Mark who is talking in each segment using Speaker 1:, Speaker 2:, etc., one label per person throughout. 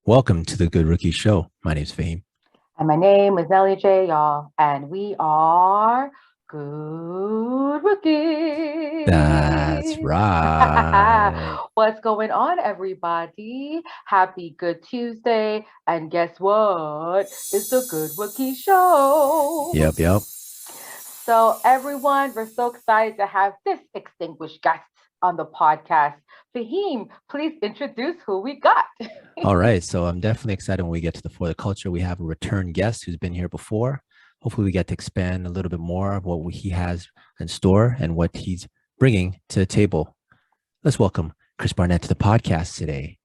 Speaker 1: Welcome to the Good Rookie Show. My name's Fahim.
Speaker 2: And my name is Nellie J, y'all. And we are Good
Speaker 1: That's
Speaker 2: Rookies.
Speaker 1: right.
Speaker 2: What's going on, everybody? Happy Good Tuesday. And guess what? It's the Good Rookie Show.
Speaker 1: Yep.
Speaker 2: So, everyone, we're so excited to have this distinguished guest on the podcast. Fahim, please introduce who we got.
Speaker 1: All right. So I'm definitely excited when we get to the For the Culture. We have a return guest who's been here before. Hopefully, we get to expand a little bit more of what he has in store and what he's bringing to the table. Let's welcome Chris Barnett to the podcast today.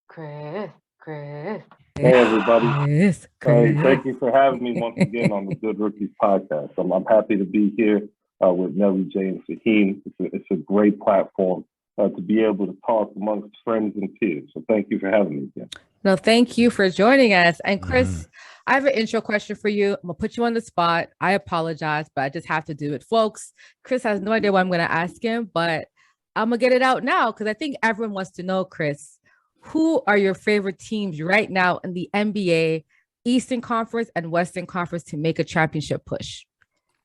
Speaker 2: Chris.
Speaker 3: Hey, everybody. Hey, thank you for having me once again on the Good Rookies podcast. I'm happy to be here with Nelly J and Fahim. It's a great platform to be able to talk amongst friends and peers. So thank you for having me again.
Speaker 4: No, thank you for joining us. And Chris, I have an intro question for you. I'm going to put you on the spot. I apologize, but I just have to do it. Folks, Chris has no idea what I'm going to ask him, but I'm going to get it out now because I think everyone wants to know, Chris, who are your favorite teams right now in the NBA, Eastern Conference and Western Conference to make a championship push?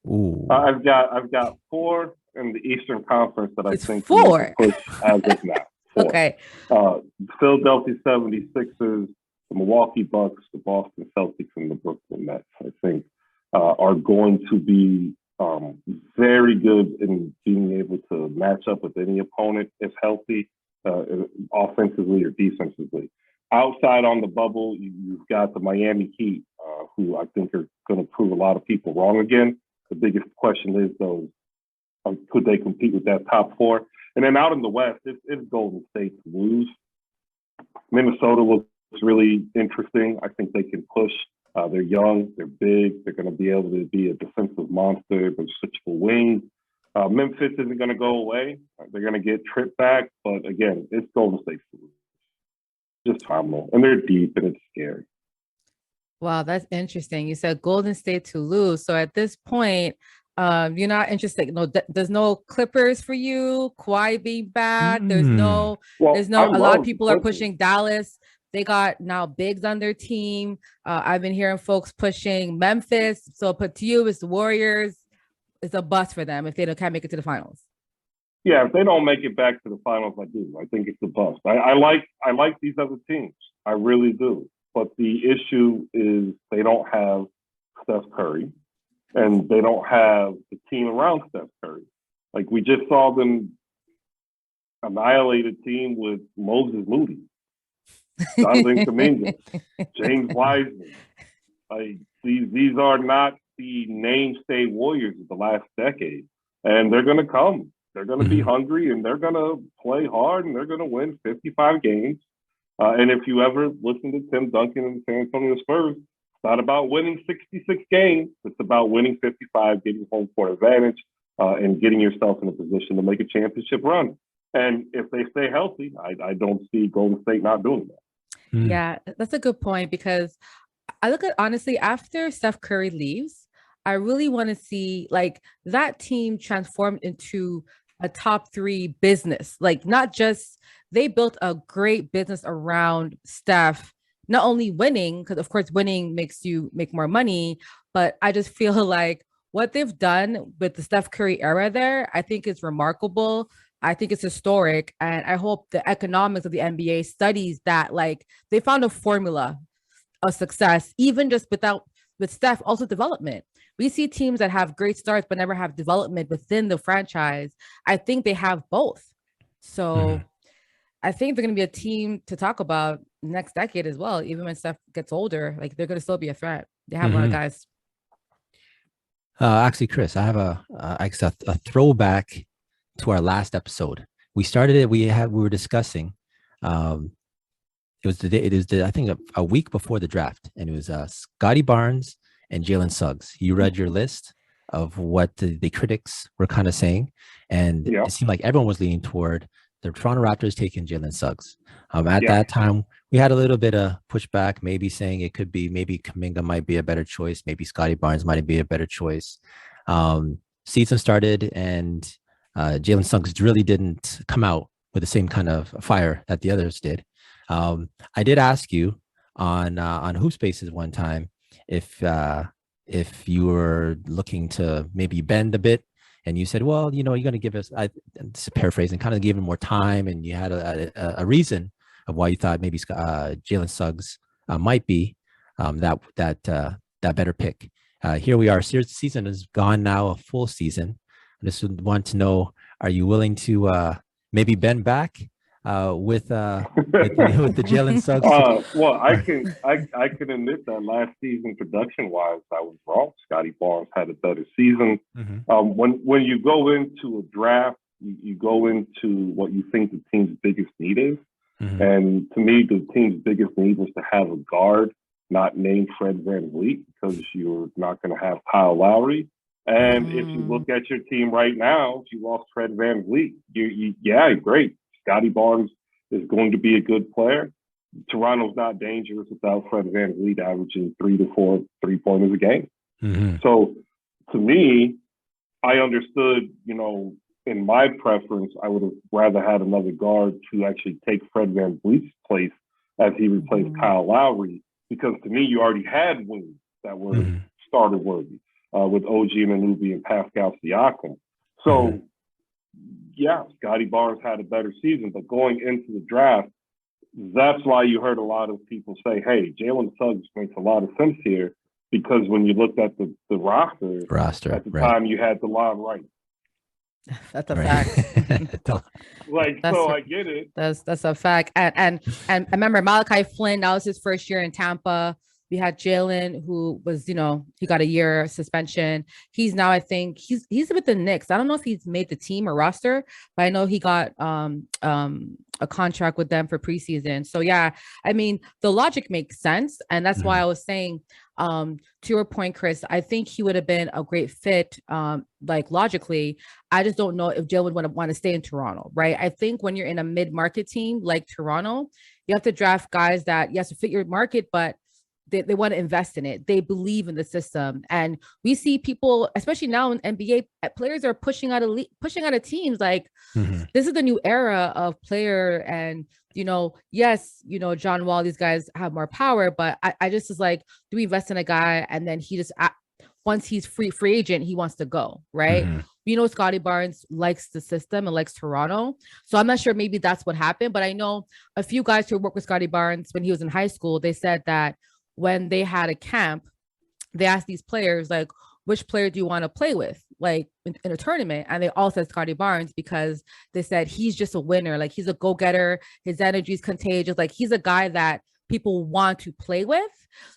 Speaker 1: Ooh.
Speaker 3: I've got four in the Eastern Conference that I think
Speaker 4: four
Speaker 3: push as of now. Four.
Speaker 4: Okay.
Speaker 3: Philadelphia 76ers, the Milwaukee Bucks, the Boston Celtics, and the Brooklyn Nets, I think, are going to be very good in being able to match up with any opponent if healthy, offensively or defensively. Outside on the bubble, you've got the Miami Heat, who I think are going to prove a lot of people wrong again. The biggest question is, though, could they compete with that top four? And then out in the West, it's Golden State to lose. Minnesota looks really interesting. I think they can push. They're young, they're big, they're going to be able to be a defensive monster. They're switchable wings. Memphis isn't going to go away. They're going to get tripped back. But again, it's Golden State to lose. Just phenomenal. And they're deep and it's scary.
Speaker 4: Wow, that's interesting. You said Golden State to lose. So at this point, you're not interested. No, there's no Clippers for you. Kawhi being back. There's no. A lot of people are pushing Dallas. They got now bigs on their team. I've been hearing folks pushing Memphis. So, put to you, it's the Warriors. It's a bust for them if they can't make it to the finals.
Speaker 3: Yeah, if they don't make it back to the finals, I do. I think it's a bust. I like these other teams. I really do. But the issue is they don't have Steph Curry. And they don't have the team around Steph Curry. Like, we just saw them annihilate a team with Moses Moody, Jonathan Kuminga, James Wiseman. Like, these are not the namesake Warriors of the last decade. And they're going to come. They're going to be hungry, and they're going to play hard, and they're going to win 55 games. And if you ever listen to Tim Duncan and the San Antonio Spurs, not about winning 66 games. It's about winning 55, getting home court advantage, and getting yourself in a position to make a championship run. And if they stay healthy, I don't see Golden State not doing that.
Speaker 4: Yeah, that's a good point because I look at, honestly, after Steph Curry leaves, I really want to see like that team transformed into a top three business. Like, not just, they built a great business around Steph, not only winning, because of course winning makes you make more money, but I just feel like what they've done with the Steph Curry era there, I think is remarkable. I think it's historic. And I hope the economics of the NBA studies that, like, they found a formula of success, even just with Steph, also development. We see teams that have great starts, but never have development within the franchise. I think they have both. So I think they're going to be a team to talk about next decade as well. Even when Steph gets older, like, they're going to still be a threat. They have a lot of guys.
Speaker 1: Actually, Chris, I have a throwback to our last episode. We started it. We were discussing. It was I think a week before the draft, and it was Scottie Barnes and Jalen Suggs. You read your list of what the critics were kind of saying, and it seemed like everyone was leaning toward the Toronto Raptors taking Jalen Suggs. At that time, we had a little bit of pushback, maybe saying it could be, maybe Kuminga might be a better choice. Maybe Scottie Barnes might be a better choice. Season started, and Jalen Suggs really didn't come out with the same kind of fire that the others did. I did ask you on HoopSpaces one time if you were looking to maybe bend a bit, and you said, well, you're going to give us, just paraphrasing, kind of give him more time, and you had a reason of why you thought maybe Jalen Suggs might be that better pick. Here we are. Season is gone now, a full season. I just want to know, are you willing to maybe bend back with the Jalen Suggs?
Speaker 3: Well, I can admit that last season, production wise, I was wrong. Scottie Barnes had a better season. When you go into a draft, you go into what you think the team's biggest need is. And to me, the team's biggest need was to have a guard not named Fred VanVleet, because you're not going to have Kyle Lowry. And if you look at your team right now, you lost Fred VanVleet. Yeah, great. Scottie Barnes is going to be a good player. Toronto's not dangerous without Fred VanVleet averaging 3 to 4 3-pointers a game. So to me, I understood, in my preference, I would have rather had another guard to actually take Fred VanVleet's place as he replaced Kyle Lowry, because to me, you already had wings that were starter worthy with OG Anunoby and Pascal Siakam. So, yeah, Scottie Barnes had a better season, but going into the draft, that's why you heard a lot of people say, hey, Jalen Suggs makes a lot of sense here, because when you looked at the roster at the time, you had the line right.
Speaker 4: That's a fact.
Speaker 3: I get it.
Speaker 4: That's a fact. And I remember Malachi Flynn, that was his first year in Tampa. We had Jalen, who was, he got a year suspension. He's now, I think he's with the Knicks. I don't know if he's made the team or roster, but I know he got a contract with them for preseason. So yeah, I mean, the logic makes sense. And that's why I was saying, to your point, Chris, I think he would have been a great fit, logically. I just don't know if Jalen would want to stay in Toronto, right? I think when you're in a mid-market team like Toronto, you have to draft guys that, yes, fit your market, but they want to invest in it. They believe in the system. And we see people, especially now in NBA, players are pushing out of teams. Like, this is the new era of player. And, yes, John Wall, these guys have more power, but I just was like, do we invest in a guy? And then he just, once he's free agent, he wants to go, right? Scottie Barnes likes the system and likes Toronto. So I'm not sure, maybe that's what happened, but I know a few guys who worked with Scottie Barnes when he was in high school, they said that when they had a camp, they asked these players, like, which player do you want to play with, like in a tournament? And they all said Scottie Barnes, because they said he's just a winner. Like, he's a go-getter. His energy is contagious. Like, he's a guy that people want to play with.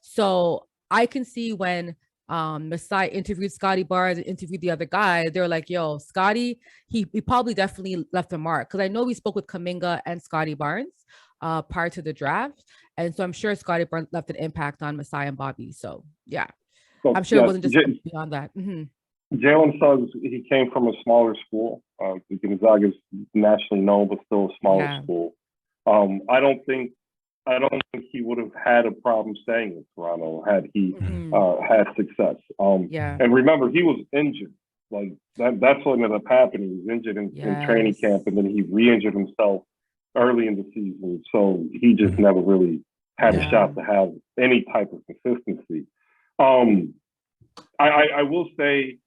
Speaker 4: So I can see when Masai interviewed Scottie Barnes and interviewed the other guy, they're like, yo, Scottie, he probably definitely left a mark. Because I know we spoke with Kuminga and Scottie Barnes prior to the draft. And so I'm sure Scottie Barnes left an impact on Masai and Bobby. So yeah, I'm sure it wasn't just beyond that.
Speaker 3: Jalen Suggs, he came from a smaller school. Gonzaga is nationally known, but still a smaller school. I don't think he would have had a problem staying in Toronto had he had success. And remember, he was injured. Like that's what ended up happening. He was injured in training camp, and then he re-injured himself early in the season. So he just never really had a shot to have any type of consistency. I will say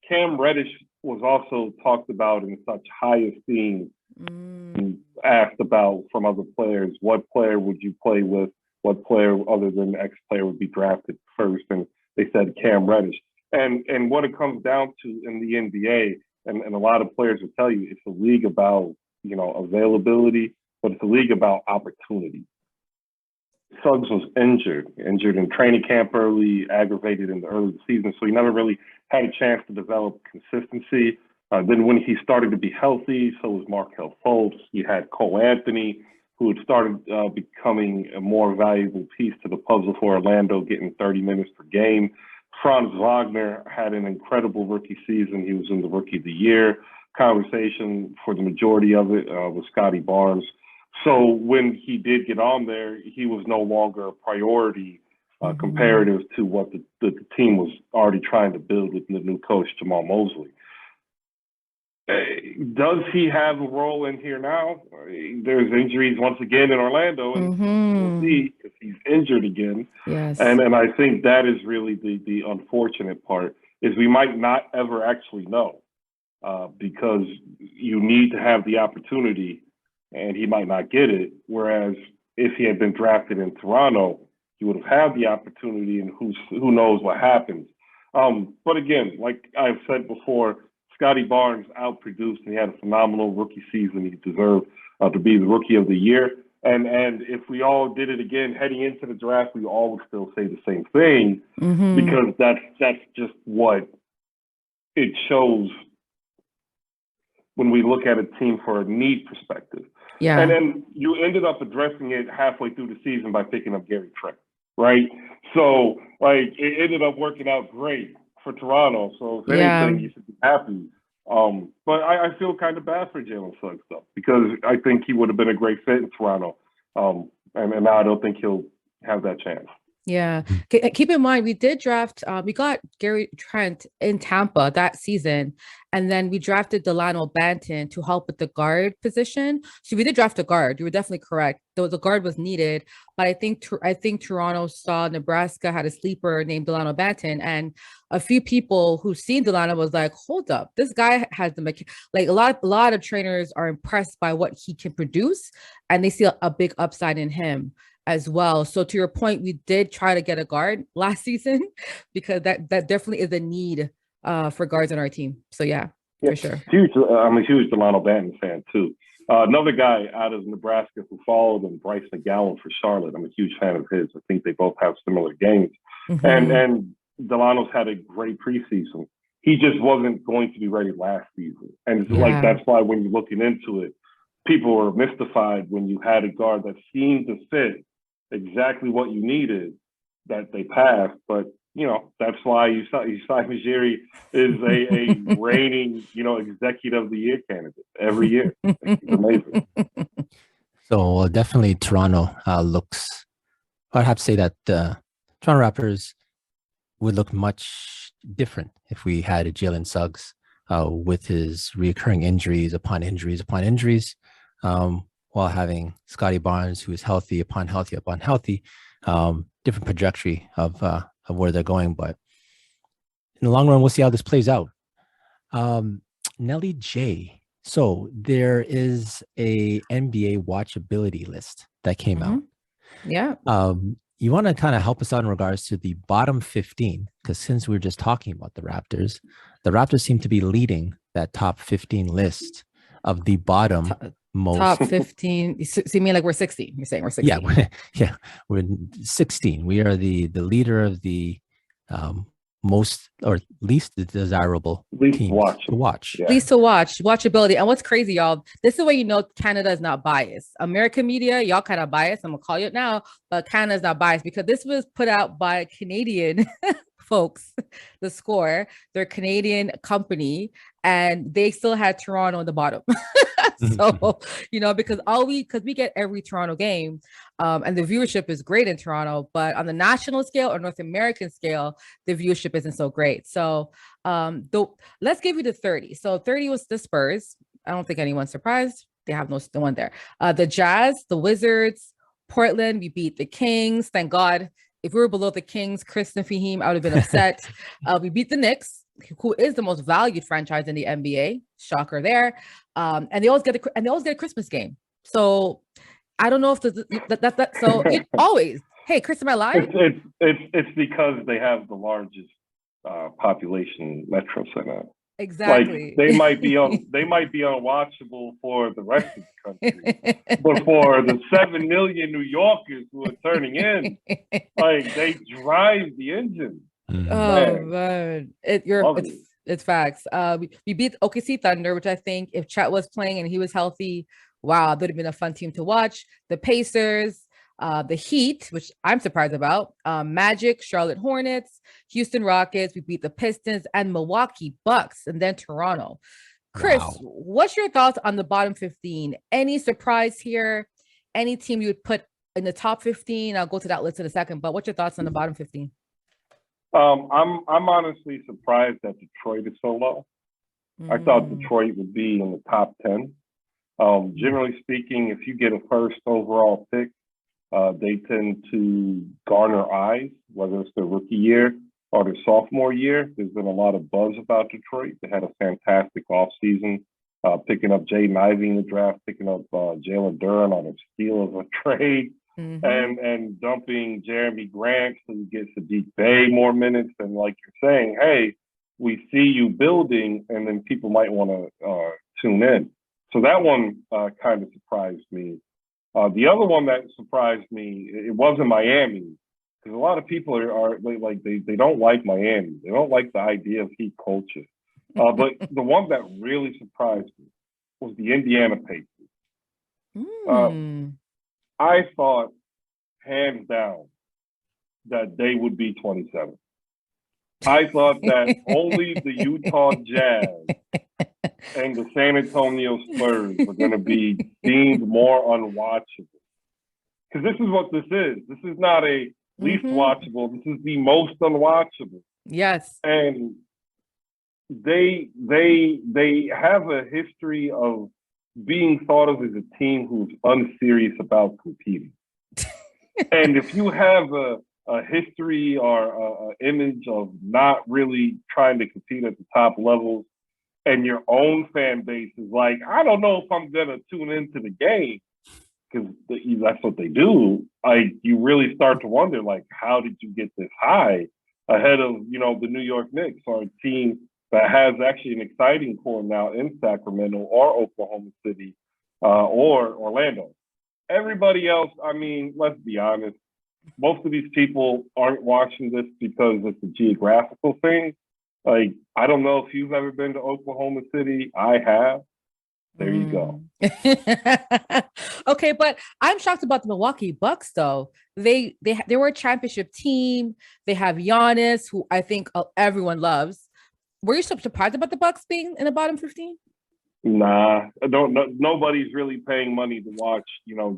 Speaker 3: Cam Reddish was also talked about in such high esteem, asked about from other players, what player would you play with? What player other than X player would be drafted first? And they said Cam Reddish. And what it comes down to in the NBA, and a lot of players will tell you, it's a league about, availability, but it's a league about opportunity. Suggs was injured in training camp early, aggravated in the early season, so he never really had a chance to develop consistency. Then when he started to be healthy, so was Markelle Fultz. You had Cole Anthony, who had started becoming a more valuable piece to the puzzle for Orlando, getting 30 minutes per game. Franz Wagner had an incredible rookie season. He was in the Rookie of the Year conversation for the majority of it with Scottie Barnes. So when he did get on there, he was no longer a priority comparative to what the team was already trying to build with the new coach, Jamal Mosley. Does he have a role in here now? There's injuries once again in Orlando, and we'll see if he's injured again.
Speaker 4: Yes.
Speaker 3: And I think that is really the unfortunate part, is we might not ever actually know, because you need to have the opportunity, and he might not get it. Whereas if he had been drafted in Toronto, he would have had the opportunity, and who knows what happens. But again, like I've said before, Scottie Barnes outproduced, and he had a phenomenal rookie season. He deserved to be the rookie of the year. And if we all did it again heading into the draft, we all would still say the same thing, because that's just what it shows when we look at a team for a need perspective.
Speaker 4: Yeah.
Speaker 3: And then you ended up addressing it halfway through the season by picking up Gary Trent, right? So, like, it ended up working out great for Toronto. So, if anything, you should be happy. But I feel kind of bad for Jalen Suggs, though, because I think he would have been a great fit in Toronto. And now I don't think he'll have that chance.
Speaker 4: Yeah. Keep in mind, we did draft, we got Gary Trent in Tampa that season, and then we drafted Delano Banton to help with the guard position. So we did draft a guard. You were definitely correct. Though the guard was needed, but I think Toronto saw Nebraska had a sleeper named Delano Banton, and a few people who seen Delano was like, hold up, this guy has like a lot of trainers are impressed by what he can produce, and they see a big upside in him as well. So to your point, we did try to get a guard last season, because that definitely is a need for guards on our team. So yeah, for sure.
Speaker 3: Huge. I'm a huge Delano Banton fan too. Another guy out of Nebraska who followed him, Bryce McGowan for Charlotte. I'm a huge fan of his. I think they both have similar games. And Delano's had a great preseason. He just wasn't going to be ready last season. And it's like, that's why when you're looking into it, people were mystified when you had a guard that seemed to fit exactly what you needed, that they passed. But that's why Usai Ujiri is a reigning, executive of the year candidate every year. It's amazing.
Speaker 1: So definitely Toronto looks, I'd have to say that Toronto Raptors would look much different if we had a Jalen Suggs with his recurring injuries upon injuries, while having Scottie Barnes, who is healthy upon healthy, different trajectory of where they're going. But in the long run, we'll see how this plays out. Nelly J. So there is a NBA watchability list that came out.
Speaker 4: Yeah.
Speaker 1: You want to kind of help us out in regards to the bottom 15, because since we were just talking about the Raptors seem to be leading that top 15 list of the bottom most.
Speaker 4: Top 15. So you mean like we're 16? You're saying we're 16?
Speaker 1: Yeah, we're 16. We are the leader of the most or least desirable teams to watch.
Speaker 3: Yeah.
Speaker 4: Least to watch, watchability. And what's crazy, y'all, this is where you know Canada is not biased. American media, y'all kind of biased. I'm gonna call you it now, but Canada is not biased because this was put out by Canadian folks, TheScore. They're a Canadian company, and they still had Toronto on the bottom. So, because we get every Toronto game, and the viewership is great in Toronto, but on the national scale or North American scale, the viewership isn't so great. So, let's give you the 30. So 30 was the Spurs. I don't think anyone's surprised. They have no one there. The Jazz, the Wizards, Portland, we beat the Kings. Thank God. If we were below the Kings, Chris and Fahim, I would have been upset. We beat the Knicks, who is the most valued franchise in the NBA. Shocker there. And they always get a Christmas game. So I don't know if so it always. Hey, Chris, am I lying?
Speaker 3: It's because they have the largest population metro center.
Speaker 4: Exactly.
Speaker 3: Like they might be unwatchable for the rest of the country, but for the 7 million New Yorkers who are turning in, like they drive the engine.
Speaker 4: Oh man, it's facts. We beat OKC Thunder, which I think if Chet was playing and he was healthy, wow, that would have been a fun team to watch. The Pacers, the Heat, which I'm surprised about, Magic, Charlotte Hornets, Houston Rockets. We beat the Pistons and Milwaukee Bucks, and then Toronto. Chris, what's your thoughts on the bottom 15? Any surprise here? Any team you would put in the top 15? I'll go to that list in a second, but what's your thoughts on the bottom 15?
Speaker 3: I'm honestly surprised that Detroit is so low. I thought
Speaker 4: Mm.
Speaker 3: Detroit would be in the top 10. Generally speaking, if you get a first overall pick, they tend to garner eyes, whether it's their rookie year or their sophomore year. There's been a lot of buzz about Detroit. They had a fantastic offseason, picking up Jaden Ivey in the draft, picking up Jalen Duren on a steal of a trade, and dumping Jeremy Grant so you get Sadiq Bey more minutes. And like you're saying, hey, we see you building, and then people might want to tune in. So that one kind of surprised me. The other one that surprised me, it wasn't Miami, because a lot of people they don't like Miami. They don't like the idea of Heat culture. But the one that really surprised me was the Indiana Pacers. I thought, hands down, that they would be 27. I thought that only the Utah Jazz and the San Antonio Spurs were going to be deemed more unwatchable. Because this is what this is. This is not a least watchable. This is the most unwatchable.
Speaker 4: Yes.
Speaker 3: And they have a history of being thought of as a team who's unserious about competing. And if you have a history or an image of not really trying to compete at the top levels, and your own fan base is like, I don't know if I'm going to tune into the game, because that's what they do, you really start to wonder, like, how did you get this high ahead of, the New York Knicks, or a team that has actually an exciting core now in Sacramento or Oklahoma City or Orlando. Everybody else, I mean, let's be honest, most of these people aren't watching this because it's a geographical thing. Like, I don't know if you've ever been to Oklahoma City. I have. There you go.
Speaker 4: Okay, but I'm shocked about the Milwaukee Bucks, though. They were a championship team. They have Giannis, who I think everyone loves. Were you surprised about the Bucks being in the bottom 15?
Speaker 3: Nah, nobody's really paying money to watch,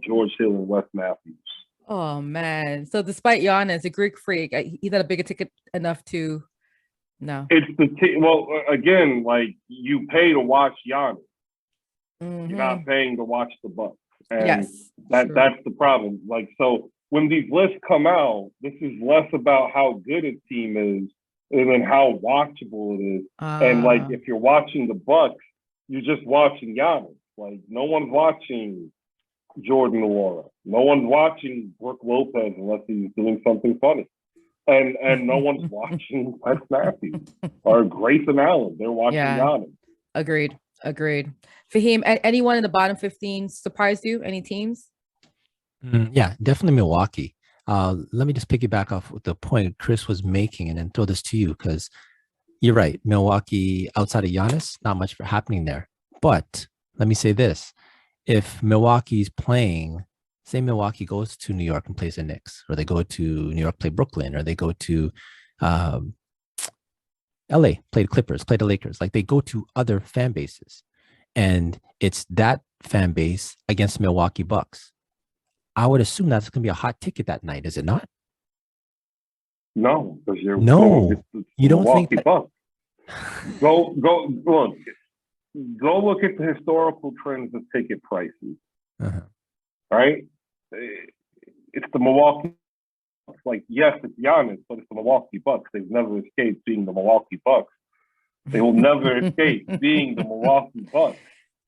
Speaker 3: George Hill and Wes Matthews.
Speaker 4: Oh man! So despite Giannis, a Greek freak, he's not a bigger ticket enough to. No,
Speaker 3: it's well, again, like, you pay to watch Giannis. You're not paying to watch the Bucks, and
Speaker 4: yes,
Speaker 3: that's the problem. Like, so when these lists come out, this is less about how good a team is and then how watchable it is. And like, if you're watching the Bucks, you're just watching Giannis. Like, no one's watching Jordan Nwora. No one's watching Brooke Lopez unless he's doing something funny. And no one's watching Wes Matthews or Grayson Allen. They're watching Giannis.
Speaker 4: Agreed. Fahim, anyone in the bottom 15 surprised you? Any teams?
Speaker 1: Yeah, definitely Milwaukee. Let me just piggyback off with the point Chris was making and then throw this to you, because you're right. Milwaukee, outside of Giannis, not much happening there. But let me say this. If Milwaukee's playing, say Milwaukee goes to New York and plays the Knicks, or they go to New York, play Brooklyn, or they go to LA, play the Clippers, play the Lakers, like they go to other fan bases. And it's that fan base against Milwaukee Bucks. I would assume that's going to be a hot ticket that night, is it not?
Speaker 3: No, because you're
Speaker 1: you don't
Speaker 3: Milwaukee
Speaker 1: think that...
Speaker 3: Bucks. Go look at the historical trends of ticket prices. Right? It's the Milwaukee Bucks. Like, yes, it's Giannis, but it's the Milwaukee Bucks. They've never escaped being the Milwaukee Bucks. They will never escape being the Milwaukee Bucks.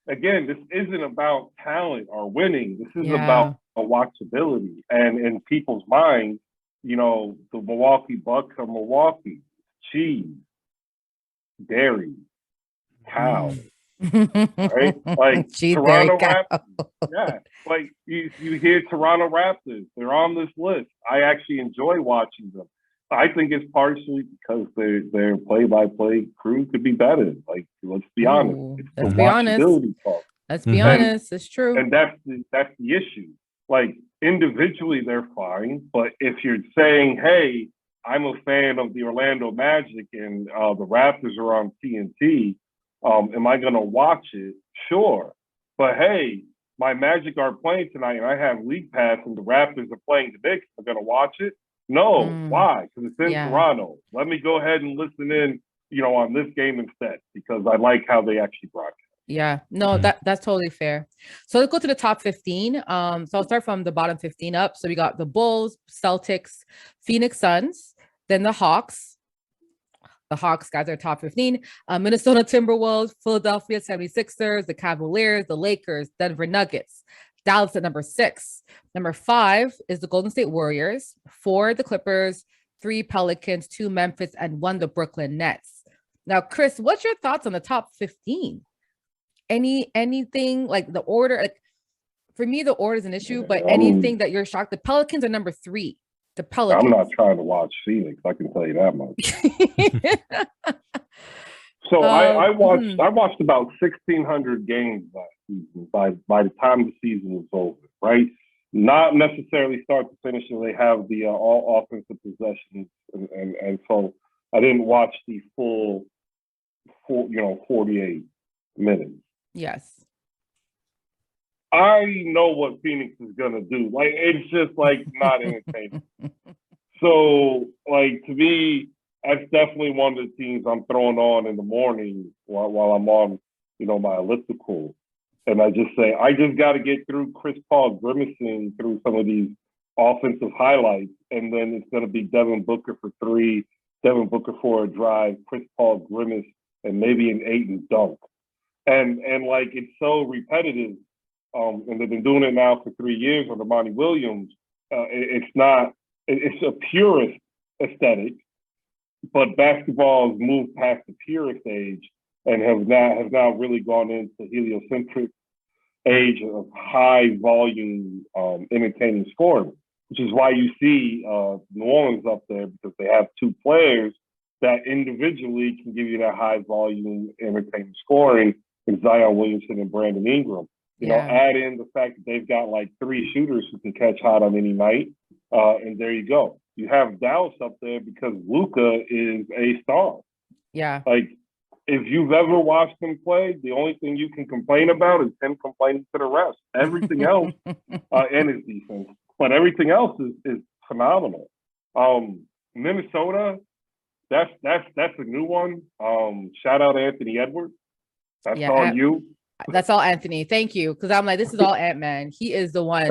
Speaker 3: Again, this isn't about talent or winning. This is about watchability. And in people's minds, the Milwaukee Bucks are Milwaukee. Cheese, dairy, cow. Right? Like, Toronto Raptors. Yeah. Like, you hear Toronto Raptors. They're on this list. I actually enjoy watching them. I think it's partially because their play-by-play crew could be better. Like, let's be honest.
Speaker 4: Let's be honest. Let's be honest. It's true.
Speaker 3: And that's the issue. Like, individually, they're fine. But if you're saying, hey, I'm a fan of the Orlando Magic and the Raptors are on TNT, am I going to watch it? Sure. But, hey, my Magic are playing tonight and I have League Pass and the Raptors are playing the Knicks. I'm going to watch it? No. Why? Because it's in Toronto. Let me go ahead and listen in on this game instead because I like how they actually broadcast.
Speaker 4: Yeah, no, that's totally fair. So let's go to the top 15. So I'll start from the bottom 15 up. So we got the Bulls, Celtics, Phoenix Suns, then the Hawks. The Hawks guys are top 15. Minnesota Timberwolves, Philadelphia 76ers, the Cavaliers, the Lakers, Denver Nuggets, Dallas at number 6. Number 5 is the Golden State Warriors, 4 the Clippers, 3 Pelicans, 2 Memphis, and 1 the Brooklyn Nets. Now, Chris, what's your thoughts on the top 15? Anything like the order? Like for me, the order is an issue, but anything that you're shocked. The Pelicans are number 3. The Pelicans.
Speaker 3: I'm not trying to watch Phoenix. I can tell you that much. So I watched about 1,600 games last season. By the time the season was over, right? Not necessarily start to finish, and they have the all offensive possessions, and so I didn't watch the full 48 minutes.
Speaker 4: Yes.
Speaker 3: I know what Phoenix is gonna do. Like it's just like not entertaining. So like to me, that's definitely one of the teams I'm throwing on in the morning while I'm on, my elliptical. And I just say, I just got to get through Chris Paul grimacing through some of these offensive highlights. And then it's going to be Devin Booker for 3, Devin Booker for a drive, Chris Paul grimace, and maybe an Ayton dunk. And like, it's so repetitive. And they've been doing it now for 3 years under Monty Williams. It's a purist aesthetic, but basketball has moved past the purist age and has now really gone into heliocentric age of high volume entertaining scoring, which is why you see New Orleans up there because they have 2 players that individually can give you that high volume entertaining scoring in Zion Williamson and Brandon Ingram. Add in the fact that they've got like 3 shooters who can catch hot on any night, and there you go. You have Dallas up there because Luka is a star.
Speaker 4: Yeah.
Speaker 3: Like, if you've ever watched him play, the only thing you can complain about is him complaining to the refs. Everything else, and his defense, but everything else is phenomenal. Minnesota, that's a new one. Shout out Anthony Edwards. That's all you.
Speaker 4: That's all Anthony. Thank you. Because I'm like, this is all Ant-Man. He is the one.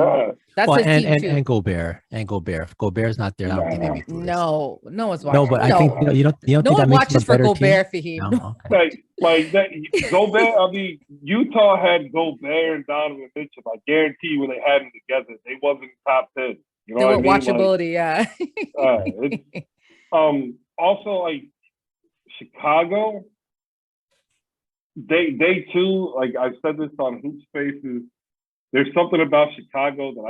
Speaker 4: That's
Speaker 1: well,
Speaker 4: his team too.
Speaker 1: And Gobert. If Gobert's not there, I don't think they'd be through this.
Speaker 4: No one's watching.
Speaker 1: No, but I think you don't
Speaker 4: no
Speaker 1: think
Speaker 4: one
Speaker 1: that
Speaker 4: watches
Speaker 1: makes
Speaker 4: for
Speaker 1: them a better
Speaker 4: Gobert,
Speaker 1: team?
Speaker 4: Fahim.
Speaker 1: No? Okay.
Speaker 3: Like that Gobert, I mean, Utah had Gobert and Donovan Mitchell. I guarantee you when they had them together, they wasn't top 10. You know what I mean?
Speaker 4: Watchability, yeah.
Speaker 3: Also, like Chicago, they too, like I said this on HoopSpaces, there's something about Chicago that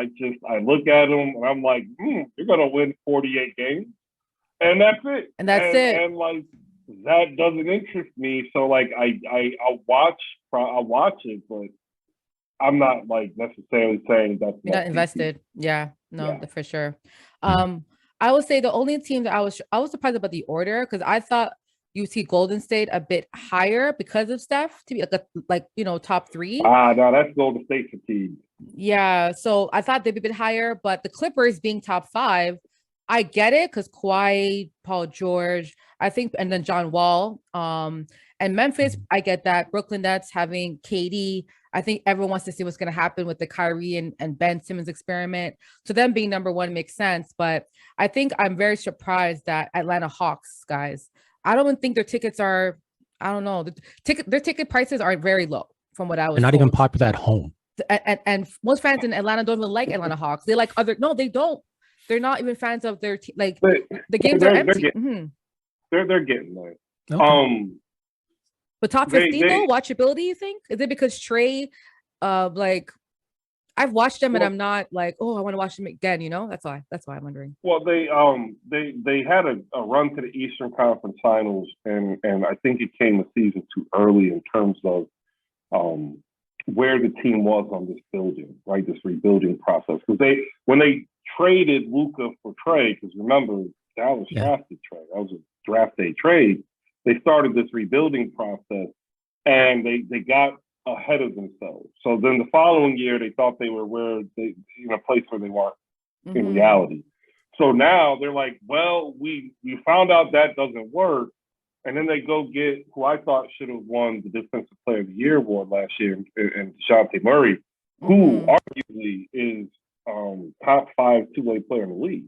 Speaker 3: I look at them and I'm like, you're gonna win 48 games, and that's it.
Speaker 4: And that's it.
Speaker 3: And like that doesn't interest me. So like I'll watch it, but I'm not like necessarily saying that's
Speaker 4: not invested. Yeah, for sure. I would say the only team that I was surprised about the order because I thought you see Golden State a bit higher because of Steph to be like top 3.
Speaker 3: No, that's Golden State fatigue.
Speaker 4: Yeah, so I thought they'd be a bit higher, but the Clippers being top 5, I get it because Kawhi, Paul George, I think, and then John Wall, and Memphis, I get that. Brooklyn Nets having KD, I think everyone wants to see what's going to happen with the Kyrie and Ben Simmons experiment. So them being number 1 makes sense, but I think I'm very surprised that Atlanta Hawks guys. I don't even think their tickets are. I don't know. Their ticket prices are very low from what I was.
Speaker 1: They're not
Speaker 4: told.
Speaker 1: even popular at home.
Speaker 4: And most fans in Atlanta don't even like Atlanta Hawks. They like other. No, they don't. They're not even fans of their team. Like the games are empty.
Speaker 3: They're getting there.
Speaker 1: Okay.
Speaker 4: But top 15 though, watchability. You think is it because Trey? Like I've watched them and I'm not like, oh, I want to watch them again. That's why I'm wondering.
Speaker 3: Well, they had a run to the Eastern Conference Finals, and I think it came a season too early in terms of where the team was on this building, right? This rebuilding process. Because when they traded Luka for Trey, because remember Dallas drafted Trey, that was a draft day trade. They started this rebuilding process, and they got ahead of themselves. So then the following year, they thought they were in a place where they weren't in reality. So now they're like, well, we found out that doesn't work. And then they go get who I thought should have won the Defensive Player of the Year award last year, and DeJounte Murray, who arguably is top 5 two-way player in the league.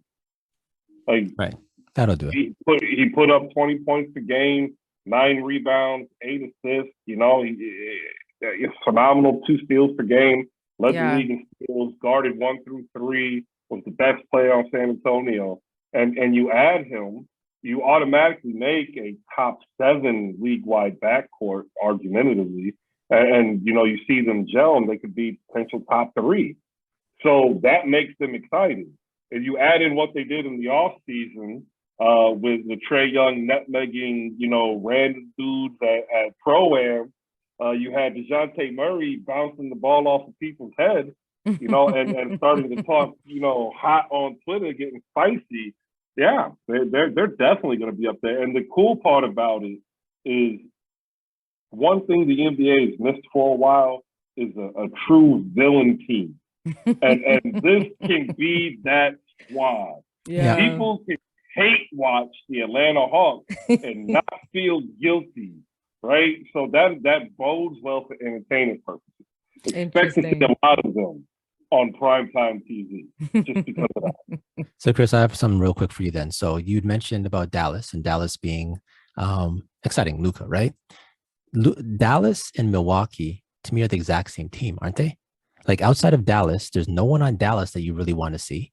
Speaker 3: Like,
Speaker 1: right, that'll do it.
Speaker 3: He put up 20 points a game, 9 rebounds, 8 assists. You know, it's phenomenal. 2 steals per game. Led the league in steals. Guarded 1 through 3. Was the best player on San Antonio. And you add him, you automatically make a top 7 league-wide backcourt, argumentatively. And you know, you see them gel, and they could be potential top 3. So that makes them exciting. If you add in what they did in the offseason with Trae Young nutmegging, you know, random dudes at Pro-Am, you had DeJounte Murray bouncing the ball off of people's heads, you know, and starting to talk, you know, hot on Twitter, getting spicy. Yeah, they're definitely going to be up there. And the cool part about it is one thing the NBA has missed for a while is a true villain team. and this can be that squad.
Speaker 4: Yeah.
Speaker 3: People can hate watch the Atlanta Hawks and not feel guilty, right? So that bodes well for entertainment purposes. Expect to see a lot of them on primetime TV just because of that.
Speaker 1: So, Chris, I have something real quick for you then. So you'd mentioned about Dallas and Dallas being exciting, Luka, right? Dallas and Milwaukee, to me, are the exact same team, aren't they? Like, outside of Dallas, there's no one on Dallas that you really want to see.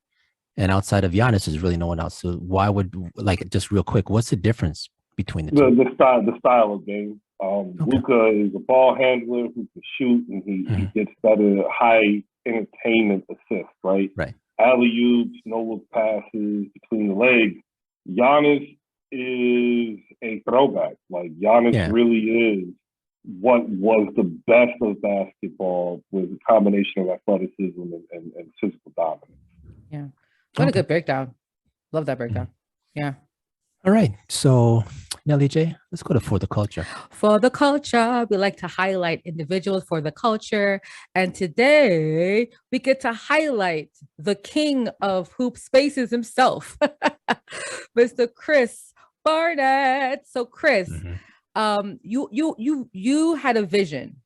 Speaker 1: And outside of Giannis, there's really no one else. So why would, like, just real quick, what's the difference between the two?
Speaker 3: The style of game. Luka is a ball handler who can shoot, and he gets better high entertainment assist, right?
Speaker 1: Right.
Speaker 3: Alley-oops, no-look passes between the legs. Giannis is a throwback. Like, Giannis really is what was the best of basketball, with a combination of athleticism and physical dominance.
Speaker 4: Yeah. What a good breakdown. Love that breakdown. Yeah.
Speaker 1: All right. So, Nelly J, let's go to For the Culture.
Speaker 4: For the culture, we like to highlight individuals for the culture. And today we get to highlight the king of HoopSpaces himself, Mr. Chris Barnett. So, Chris, you had a vision.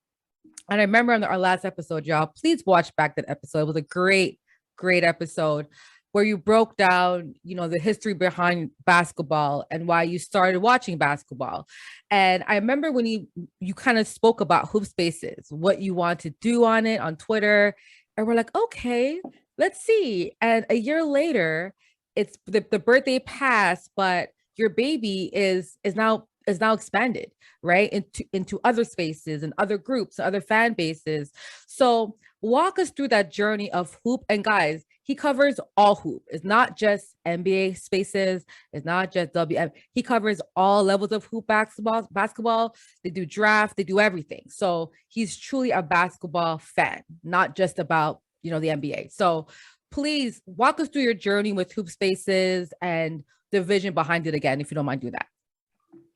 Speaker 4: And I remember on our last episode, y'all, please watch back that episode. It was a great episode where you broke down, you know, the history behind basketball and why you started watching basketball. And I remember when you kind of spoke about HoopSpaces, what you want to do on it on Twitter. And we're like, okay, let's see. And a year later, it's the birthday passed, but your baby is now expanded, right? Into other spaces and other groups, other fan bases. So walk us through that journey of hoop. And guys, he covers all hoop. It's not just NBA spaces. It's not just WM. He covers all levels of hoop basketball. They do draft. They do everything. So he's truly a basketball fan, not just about, you know, the NBA. So please walk us through your journey with HoopSpaces and the vision behind it again, if you don't mind doing that.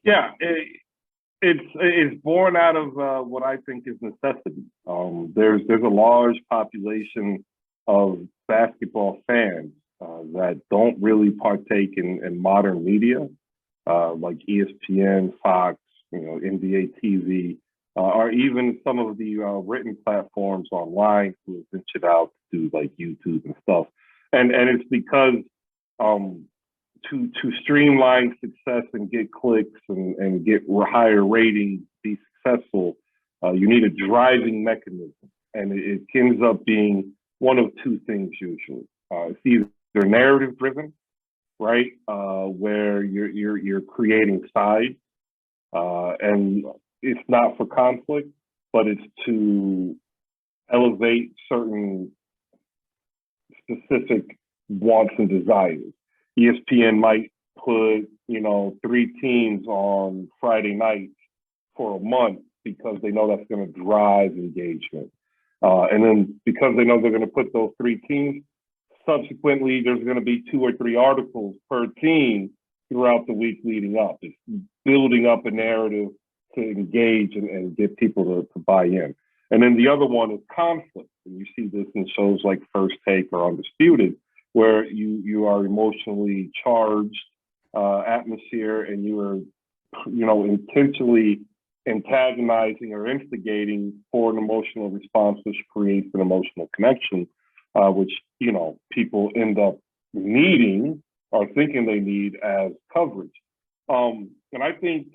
Speaker 3: Yeah, it's born out of what I think is necessity. There's a large population of basketball fans that don't really partake in modern media, like ESPN, Fox, you know, NBA TV, or even some of the written platforms online who have ventured out to do like YouTube and stuff. And it's because to streamline success and get clicks and get higher ratings, be successful, you need a driving mechanism. And it ends up being one of two things usually. It's either narrative driven, right? Where you're creating sides, and it's not for conflict, but it's to elevate certain specific wants and desires. ESPN might put, you know, 3 teams on Friday nights for a month because they know that's going to drive engagement. And then because they know they're going to put those 3 teams, subsequently, there's going to be 2 or 3 articles per team throughout the week leading up. It's building up a narrative to engage and get people to buy in. And then the other one is conflict. And you see this in shows like First Take or Undisputed, where you are emotionally charged atmosphere, and you are intentionally antagonizing or instigating for an emotional response, which creates an emotional connection, which, people end up needing or thinking they need as coverage. And I think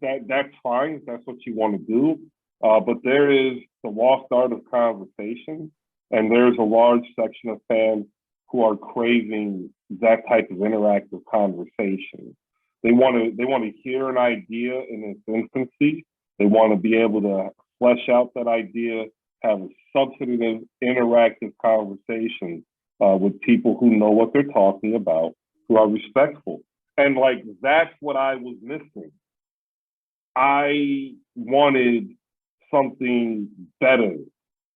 Speaker 3: that's fine if that's what you want to do. But there is the lost art of conversation, and there's a large section of fans who are craving that type of interactive conversation. They want to hear an idea in its infancy. They want to be able to flesh out that idea, have a substantive, interactive conversation with people who know what they're talking about, who are respectful. And that's what I was missing. I wanted something better.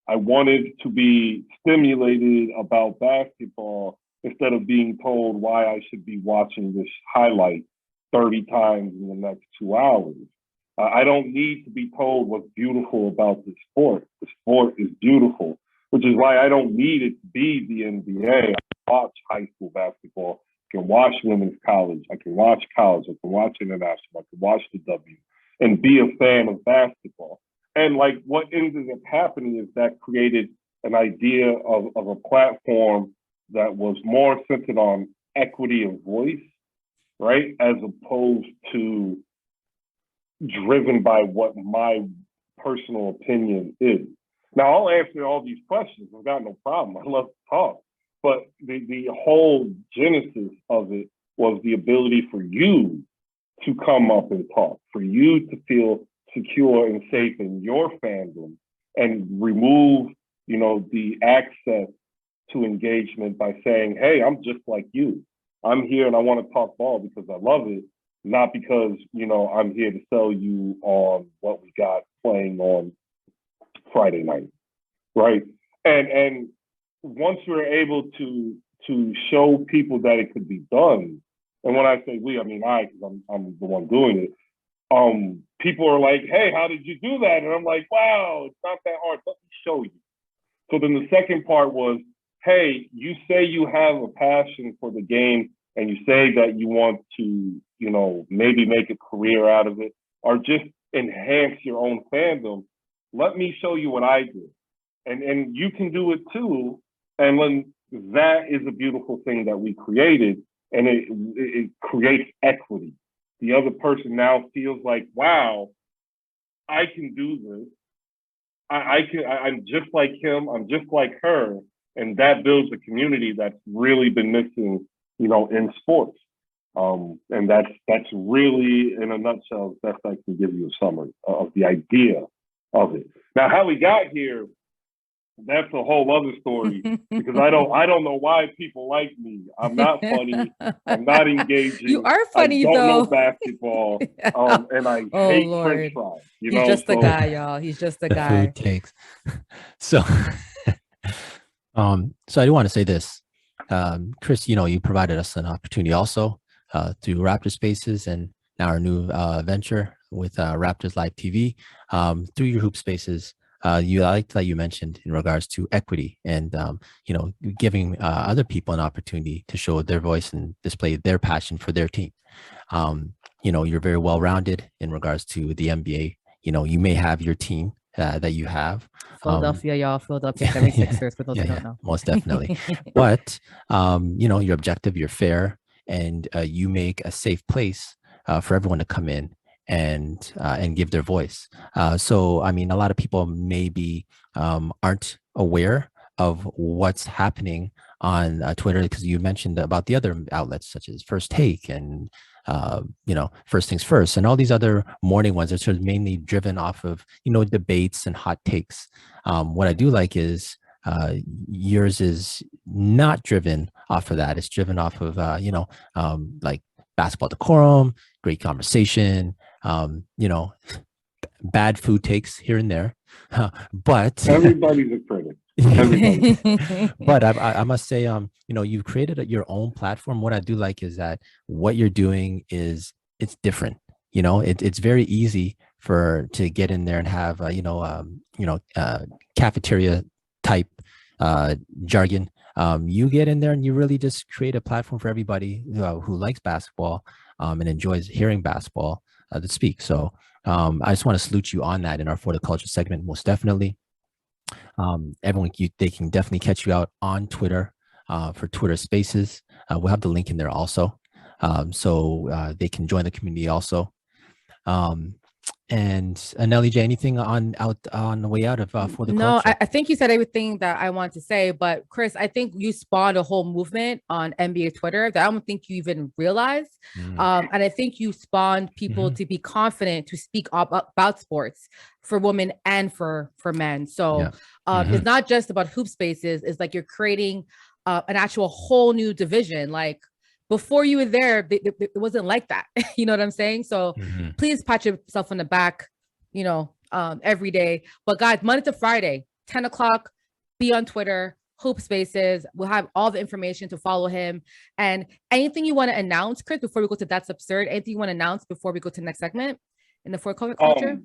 Speaker 3: I wanted to be stimulated about basketball instead of being told why I should be watching this highlight 30 times in the next 2 hours. I don't need to be told what's beautiful about the sport. The sport is beautiful, which is why I don't need it to be the NBA. I can watch high school basketball. I can watch women's college. I can watch college. I can watch international. I can watch the W and be a fan of basketball. And what ended up happening is that created an idea of a platform that was more centered on equity of voice, right? As opposed to driven by what my personal opinion is. Now, I'll answer all these questions. I've got no problem. I love to talk. But the whole genesis of it was the ability for you to come up and talk, for you to feel secure and safe in your fandom and remove, the access to engagement by saying, hey, I'm just like you. I'm here and I want to talk ball because I love it, not because, I'm here to sell you on what we got playing on Friday night, right? And once we're able to show people that it could be done, and when I say we, I mean I, because I'm the one doing it, people are like, hey, how did you do that? And I'm like, wow, it's not that hard. Let me show you. So then the second part was, hey, you say you have a passion for the game and you say that you want to, maybe make a career out of it or just enhance your own fandom. Let me show you what I do. And you can do it too. And when that is a beautiful thing that we created, and it creates equity. The other person now feels like, wow, I can do this. I'm just like him. I'm just like her. And that builds a community that's really been missing, in sports. And that's really, in a nutshell, best I can give you a summary of the idea of it. Now, how we got here, that's a whole other story because I don't know why people like me. I'm not funny. I'm not engaging.
Speaker 4: You are funny
Speaker 3: I don't
Speaker 4: though.
Speaker 3: know basketball. And I hate French fries.
Speaker 4: He's just a guy, y'all. He's just a guy.
Speaker 1: Food takes. So, so I do want to say this, Chris. You provided us an opportunity also through HoopSpaces and now our new venture with Raptors Live TV through your HoopSpaces. I liked that you mentioned in regards to equity and, giving other people an opportunity to show their voice and display their passion for their team. You're very well-rounded in regards to the NBA. You may have your team that you have.
Speaker 4: Philadelphia, y'all. Philadelphia 76ers, for those who don't know.
Speaker 1: Most definitely. But, you're objective, you're fair, and you make a safe place for everyone to come in and give their voice. So, I mean, a lot of people maybe aren't aware of what's happening on Twitter because you mentioned about the other outlets such as First Take and, First Things First and all these other morning ones are sort of mainly driven off of, debates and hot takes. What I do like is yours is not driven off of that. It's driven off of, like basketball decorum, great conversation, bad food takes here and there, but
Speaker 3: everybody's a critic.
Speaker 1: But I must say, you've created your own platform. What I do like is that what you're doing it's different. It's very easy to get in there and have, cafeteria type jargon. You get in there and you really just create a platform for everybody who likes basketball and enjoys hearing basketball to speak. So I just want to salute you on that in our For the Culture segment, most definitely. Everyone, they can definitely catch you out on Twitter for Twitter Spaces. We'll have the link in there also, so they can join the community also. And Nelly J, anything out on the way out of For the
Speaker 4: No,
Speaker 1: Culture?
Speaker 4: I think you said everything that I want to say, but Chris, I think you spawned a whole movement on NBA Twitter that I don't think you even realized. And I think you spawned people to be confident to speak about sports for women and for men. So it's not just about hoop spaces. It's like you're creating an actual whole new division. Like before you were there, it wasn't like that. You know what I'm saying? So please pat yourself on the back, every day. But guys, Monday to Friday, 10 o'clock, be on Twitter, Hoop Spaces. We'll have all the information to follow him. And anything you want to announce, Chris, before we go to That's Absurd, anything you want to announce before we go to the next segment in the For Culture?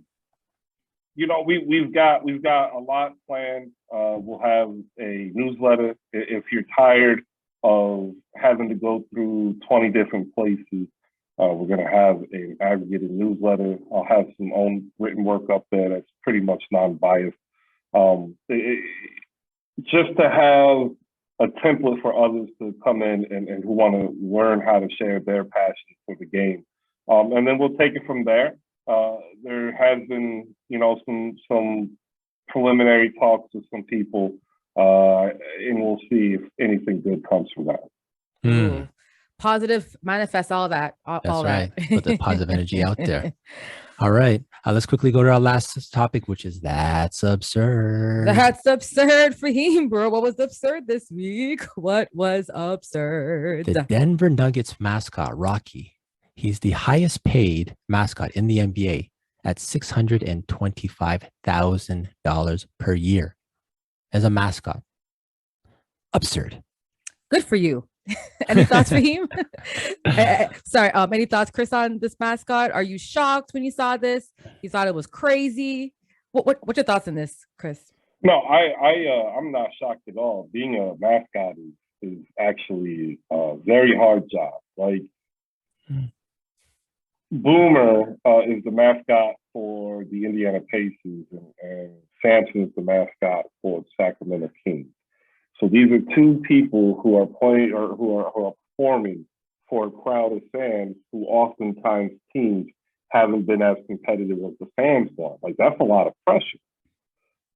Speaker 3: We've got a lot planned. We'll have a newsletter. If you're tired of having to go through 20 different places, we're going to have an aggregated newsletter. I'll have some own written work up there that's pretty much non-biased. Just to have a template for others to come in and who want to learn how to share their passion for the game. And then we'll take it from there. There has been, some preliminary talks with some people, and we'll see if anything good comes from that.
Speaker 4: Positive, manifest all that.
Speaker 1: That's right. Put the positive energy out there. All right. Let's quickly go to our last topic, which is That's Absurd.
Speaker 4: That's absurd for him, bro. What was absurd this week? What was absurd?
Speaker 1: The Denver Nuggets mascot, Rocky. He's the highest paid mascot in the NBA at $625,000 per year as a mascot. Absurd.
Speaker 4: Good for you. Any thoughts for him? Sorry. Any thoughts, Chris, on this mascot? Are you shocked when you saw this? You thought it was crazy? What's your thoughts on this, Chris?
Speaker 3: No, I'm not shocked at all. Being a mascot is actually a very hard job. Like Boomer is the mascot for the Indiana Pacers, and Samson is the mascot for the Sacramento Kings. So these are two people who are playing or who are performing for a crowd of fans who oftentimes teams haven't been as competitive as the fans want. Like, that's a lot of pressure.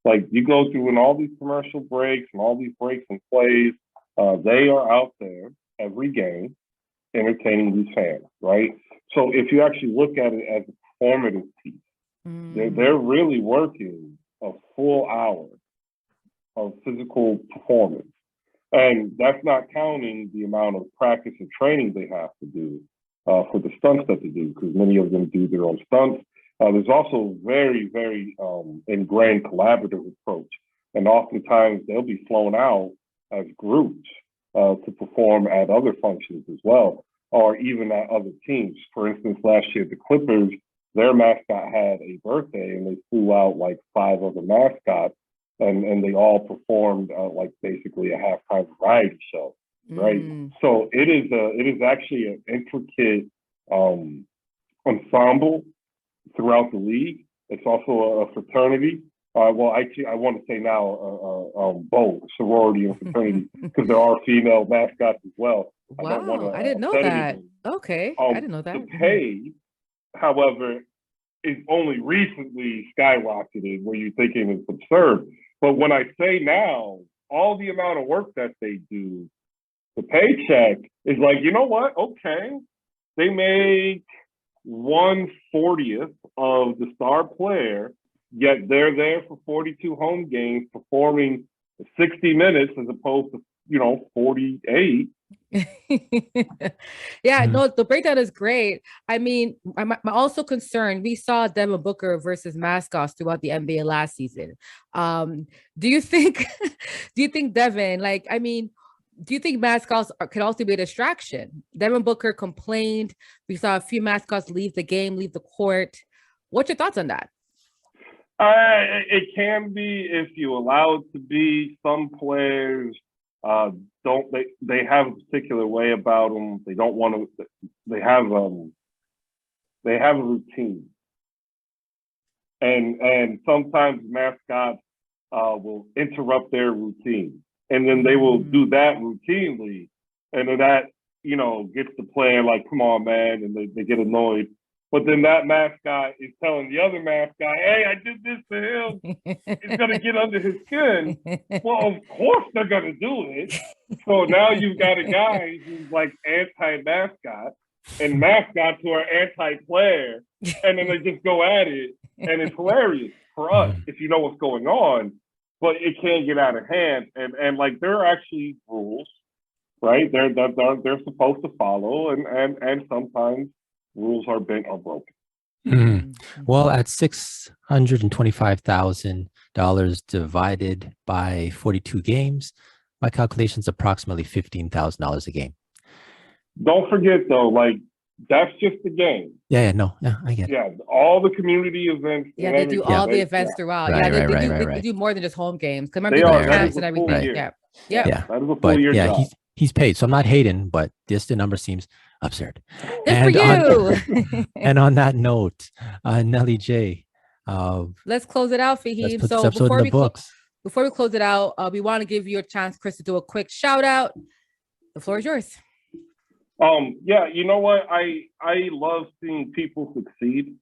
Speaker 3: Like, you go through in all these commercial breaks and all these breaks and plays, they are out there every game entertaining these fans, right? So if you actually look at it as a performative piece, they're really working a full hour of physical performance. And that's not counting the amount of practice and training they have to do for the stunts that they do, because many of them do their own stunts. There's also a very, very ingrained collaborative approach. And oftentimes they'll be flown out as groups to perform at other functions as well, or even at other teams. For instance, last year, the Clippers, their mascot had a birthday and they flew out like 5 other mascots. And they all performed like basically a halftime variety show, right? So it is actually an intricate ensemble throughout the league. It's also a fraternity. Well, actually, I want to say now both sorority and fraternity, because there are female mascots as well.
Speaker 4: Wow, I didn't know that. Okay, I didn't know that.
Speaker 3: The pay, however, is only recently skyrocketed, where you're thinking it's absurd. But when I say now, all the amount of work that they do, the paycheck is like, you know what? Okay, they make 1/40th of the star player, yet they're there for 42 home games, performing 60 minutes as opposed to 48.
Speaker 4: Yeah, no, the breakdown is great. I mean, I'm also concerned. We saw Devin Booker versus mascots throughout the NBA last season. Do you think Devin, do you think mascots can also be a distraction? Devin Booker complained. We saw a few mascots leave the game, leave the court. What's your thoughts on that?
Speaker 3: It can be if you allow it to be. Some players they have a particular way about them. They don't want to. They have they have a routine. And sometimes mascots will interrupt their routine. And then they will do that routinely. And then that, gets the player like, come on, man. And they get annoyed. But then that mascot is telling the other mascot, hey, I did this to him. It's going to get under his skin. Well, of course they're going to do it. So now you've got a guy who's like anti-mascot and mascots who are anti-player. And then they just go at it. And it's hilarious for us if you know what's going on. But it can get out of hand. And like, there are actually rules, right? They're supposed to follow. And sometimes rules are bent or broken.
Speaker 1: Well, at $625,000 divided by 42 games, my calculation is approximately $15,000 a game.
Speaker 3: Don't forget, though, like, that's just the game.
Speaker 1: Yeah, I get it.
Speaker 3: Yeah, all the community events.
Speaker 4: Yeah, they do all the events throughout. They do more than just home games. Because remember, they do camps and everything. Yeah.
Speaker 3: That is a full year job.
Speaker 1: He's paid, so I'm not hating, but the number seems absurd.
Speaker 4: Good for you.
Speaker 1: And on that note, Nelly J,
Speaker 4: let's close it out, Fahim. So before we close it out, we want to give you a chance, Chris, to do a quick shout out. The floor is yours.
Speaker 3: Yeah, you know what? I love seeing people succeed.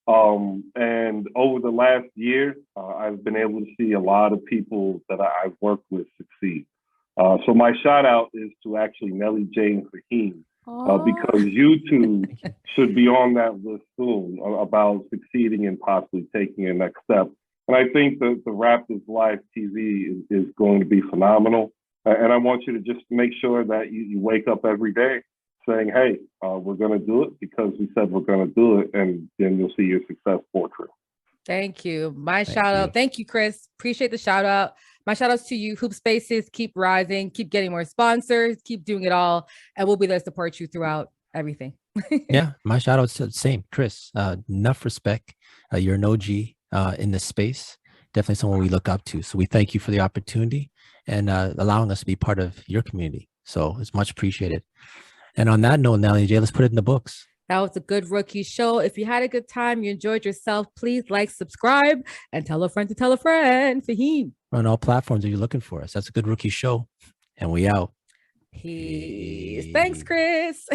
Speaker 3: And over the last year, I've been able to see a lot of people that I've worked with succeed. So my shout out is to actually Nelly J and Fahim, because you two should be on that list soon about succeeding and possibly taking a next step. And I think the Raptors Live TV is going to be phenomenal. And I want you to just make sure that you wake up every day saying, hey, we're going to do it because we said we're going to do it. And then you'll see your success portrait.
Speaker 4: Thank you. My shout out. Thank you, Chris. Appreciate the shout out. My shout outs to you. HoopSpaces, keep rising, keep getting more sponsors, keep doing it all. And we'll be there to support you throughout everything.
Speaker 1: Yeah, my shout out's the same. Chris, enough respect. You're an OG in this space. Definitely someone we look up to. So we thank you for the opportunity and allowing us to be part of your community. So it's much appreciated. And on that note, Nelly J, let's put it in the books.
Speaker 4: That was a good rookie show. If you had a good time, you enjoyed yourself, please like, subscribe, and tell a friend to tell a friend. Fahim.
Speaker 1: On all platforms that you're looking for us. That's a good rookie show. And we out.
Speaker 4: Peace. Thanks, Chris.